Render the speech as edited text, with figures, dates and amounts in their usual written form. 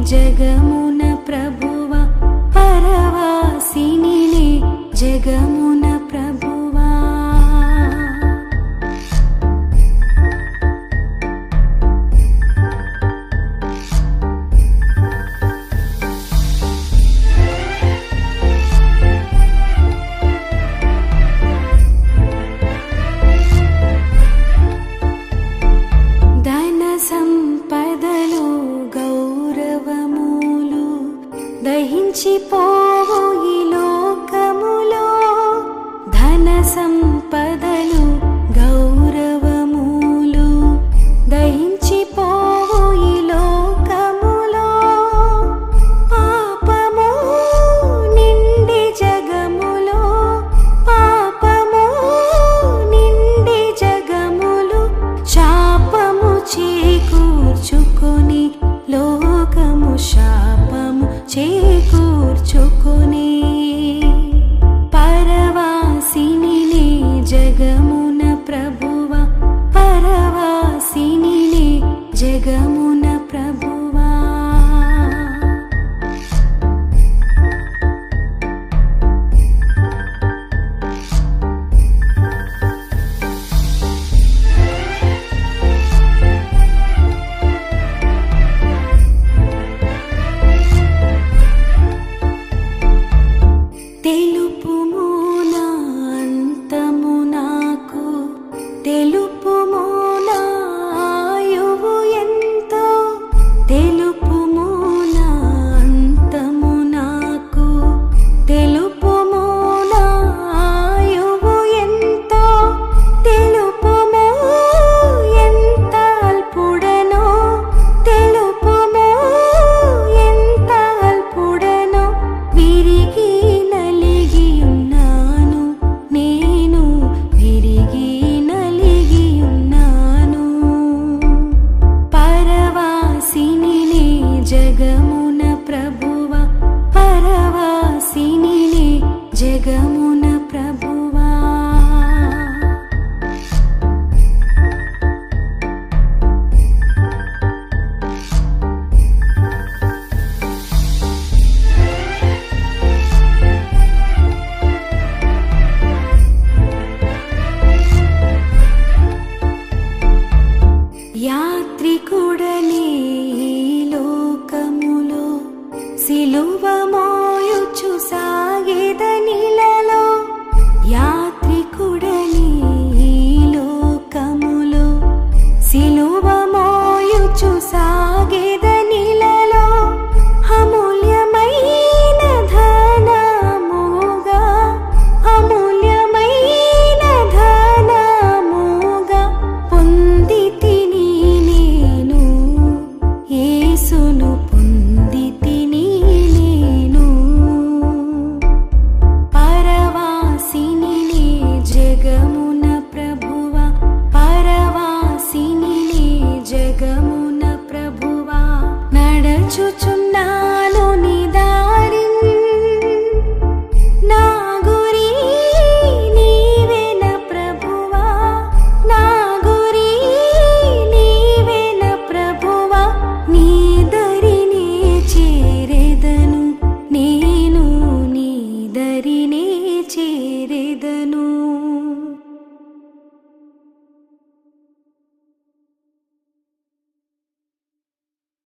జగమున ప్రభువ పరవాసిని జగమున ప్రభువా ధన సంపదలు గౌరవములు దహించిపోవు ఈ లోకములో ధన సంపదలు గౌరవములు దహించిపోవు ఈ లోకములో పాపము నిండి జగములో పాపము నిండి జగములు శాపము చేకూర్చుకొని లోకము శాపము చేకూర్చుకొని పరవాసిని జగమున ప్రభువ పరవాసిని జగమున ప్రభువా తెలుపుము నా అంతము నాకు తెలుపుము నా ఆయువు ఎంతో తెలుపుము నా అంతము నాకు తెలుపుము నా ఆయువు ఎంతో తెలుపుము ఎంత అల్పుడనో తెలుపుము ఎంత అల్పుడనో విరిగి నలిగి ఉన్నాను నేను విరిగి నలిగి ఉన్నాను పరవాసిని జగమున ప్రభువ పరవాసిని జగమున ప్రభువా యాత్రికుడనే ఈ లోకములో సిలువ